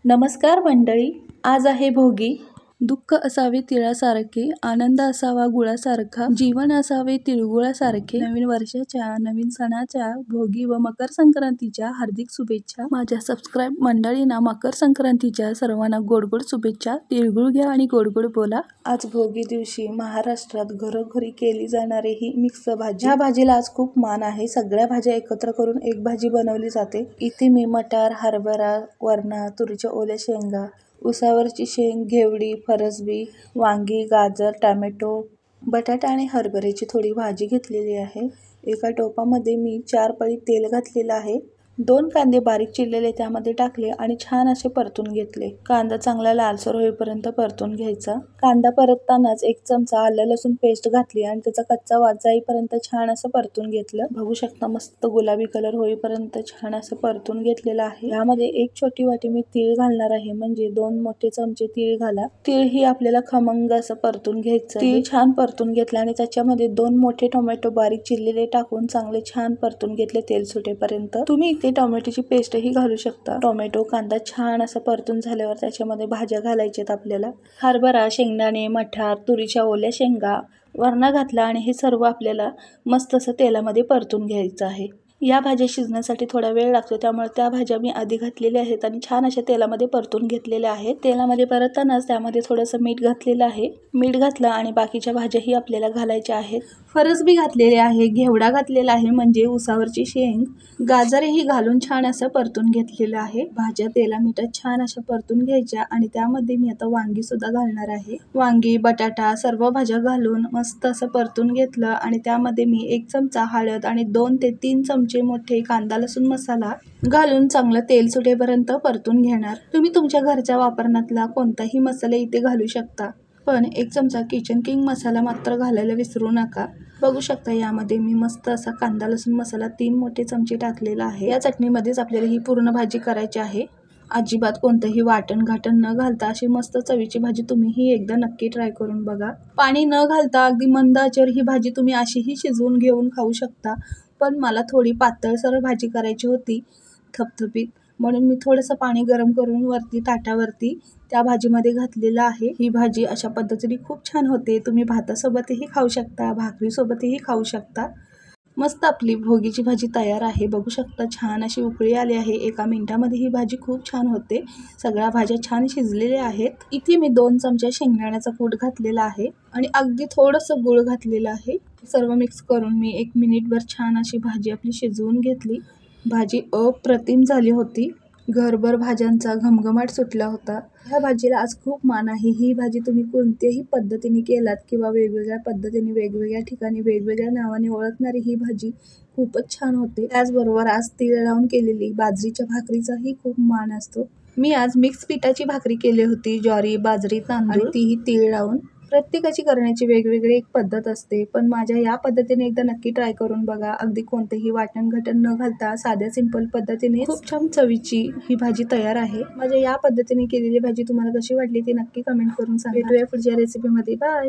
नमस्कार मंडळी, आज आहे भोगी. दुःख असावे तिळासारखे, आनंद असावा गुळासारखा, जीवन असावे तिळगुळासारखे. नवीन वर्षाच्या, नवीन सणाच्या, भोगी व मकर संक्रांतीच्या हार्दिक शुभेच्छा. माझ्या सबस्क्राईब मंडळींना मकर संक्रांतीच्या सर्वांना गोड गोड शुभेच्छा. तिळगुळ घ्या आणि गोड गोड बोला. आज भोगी दिवशी महाराष्ट्रात घरोघरी केली जाणारी ही मिक्स भाजी. ह्या भाजीला आज खूप मान आहे. सगळ्या भाज्या एकत्र करून एक भाजी बनवली जाते. इथे मी मटार, हरभरा, वरणा, तुरीच्या ओल्या शेंगा, उसावरची शेंग, घेवडी, फरसबी, वांगी, गाजर, टोमॅटो, बटाटा आणि हरभऱ्याची थोडी भाजी घेतलेली आहे. एका टोपामध्ये मी 4 पळी तेल घातलेलं आहे. 2 कांदे बारीक चिरलेले त्यामध्ये टाकले आणि छान असे परतून घेतले. कांदा चांगला लालसर होईपर्यंत परतून घ्यायचा. कांदा परततानाच 1 चमचा आलं लसूण पेस्ट घातली आणि त्याचा कच्चा वास जाईपर्यंत छान असं परतून घेतलं. बघू शकता मस्त गुलाबी कलर होईपर्यंत छान असं परतून घेतलेलं आहे. यामध्ये 1 छोटी वाटी मी तीळ घालणार आहे, म्हणजे 2 मोठे चमचे तीळ घाला. तीळ ही आपल्याला खमंग असं परतून घ्यायचं. तीळ छान परतून घेतलं आणि त्याच्यामध्ये 2 मोठे टोमॅटो बारीक चिरलेले टाकून चांगले छान परतून घेतले तेल सुटेपर्यंत. तुम्ही इथे टोमॅटोची पेस्टही घालू शकता. टोमॅटो कांदा छान असं परतून झाल्यावर त्याच्यामध्ये भाज्या घालायच्यात आपल्याला. हरभरा, शेंगदाणे, मटार, तुरीच्या ओल्या शेंगा, वरणा घातला आणि हे सर्व आपल्याला मस्त असं तेलामध्ये परतून घ्यायचं आहे. या भाज्या शिजण्यासाठी थोडा वेळ लागतो, त्यामुळे त्या भाज्या मी आधी घातलेल्या आहेत आणि छान अशा तेलामध्ये परतून घेतलेल्या आहेत. तेलामध्ये परततानाच त्यामध्ये थोडंसं मीठ घातलेलं आहे. मीठ घातलं आणि बाकीच्या भाज्याही आपल्याला घालायच्या आहेत. फरसबी घातलेले आहे, घेवडा घातलेला आहे म्हणजे उसावरची शेंग, गाजरही घालून छान असं परतून घेतलेलं आहे. भाज्या तेला मिठात छान अशा परतून घ्यायच्या आणि त्यामध्ये मी आता वांगी सुद्धा घालणार आहे. वांगी, बटाटा सर्व भाज्या घालून मस्त असं परतून घेतलं आणि त्यामध्ये मी 1 चमचा हळद आणि 2 ते 3 चमचे मोठे कांदा लसूण मसाला घालून चांगलं तेल सुटेपर्यंत परतून घेणार. तुम्ही तुमच्या घरच्या वापरण्यातला कोणताही मसाला इथे घालू शकता, पण 1 चमचा किचन किंग मसाला मात्र घालायला विसरू नका. बघू शकता यामध्ये मी मस्त असा कांदा लसूण मसाला 3 मोठे चमचे टाकलेला आहे. या चटणीमध्येच आपल्याला ही पूर्ण भाजी करायची आहे. अजिबात कोणतंही वाटण घाटण न घालता अशी मस्त चवीची भाजी तुम्हीही एकदा नक्की ट्राय करून बघा. पाणी न घालता अगदी मंद आचेवर ही भाजी तुम्ही अशीही शिजवून घेऊन खाऊ शकता, पण मला थोडी पातळसर भाजी करायची होती, थपथपीत, म्हणून मी थोडंसं पाणी गरम करून वरती ताटावरती त्या भाजीमध्ये घातलेलं आहे. ही भाजी अशा पद्धतीने खूप छान होते. तुम्ही भातासोबतही खाऊ शकता, भाकरीसोबतही खाऊ शकता. मस्त आपली भोगीची भाजी तयार आहे. बघू शकता छान अशी उकळी आली आहे. 1 मिनिटामध्ये ही भाजी खूप छान होते. सगळ्या भाज्या छान शिजलेल्या आहेत. इथे मी 2 चमचे शेंगदाण्याचा कूट घातलेला आहे आणि अगदी थोडंसं गूळ घातलेलं आहे. सर्व मिक्स करून मी 1 मिनिटभर छान अशी भाजी आपली शिजवून घेतली. भाजी अप्रतिम झाली होती. घरभर भाज्यांचा घमघमाट सुटला होता. ह्या भाजीला आज खूप मान आहे. ही भाजी तुम्ही कोणत्याही पद्धतीने केलात किंवा वेगवेगळ्या पद्धतीने वेगवेगळ्या ठिकाणी वेगवेगळ्या नावाने ओळखणारी ही भाजी खूपच छान होते. त्याचबरोबर आज तीळ लावून केलेली बाजरीच्या भाकरीचाही खूप मान असतो. मी आज मिक्स पिठाची भाकरी केली होती, ज्वारी, बाजरी, तांदूळ, तीही तीळ लावून. प्रत्येकाची करण्याची वेगवेगळी एक पद्धत असते, पण माझ्या या पद्धतीने एकदा नक्की ट्राय करून बघा. अगदी कोणतेही वाटण घटण न घालता साध्या सिंपल पद्धतीने खूप छान चवीची ही भाजी तयार आहे. माझ्या या पद्धतीने केलेली भाजी तुम्हाला कशी वाटली ती नक्की कमेंट करून सांगा. भेटूया पुढच्या रेसिपीमध्ये. बाय.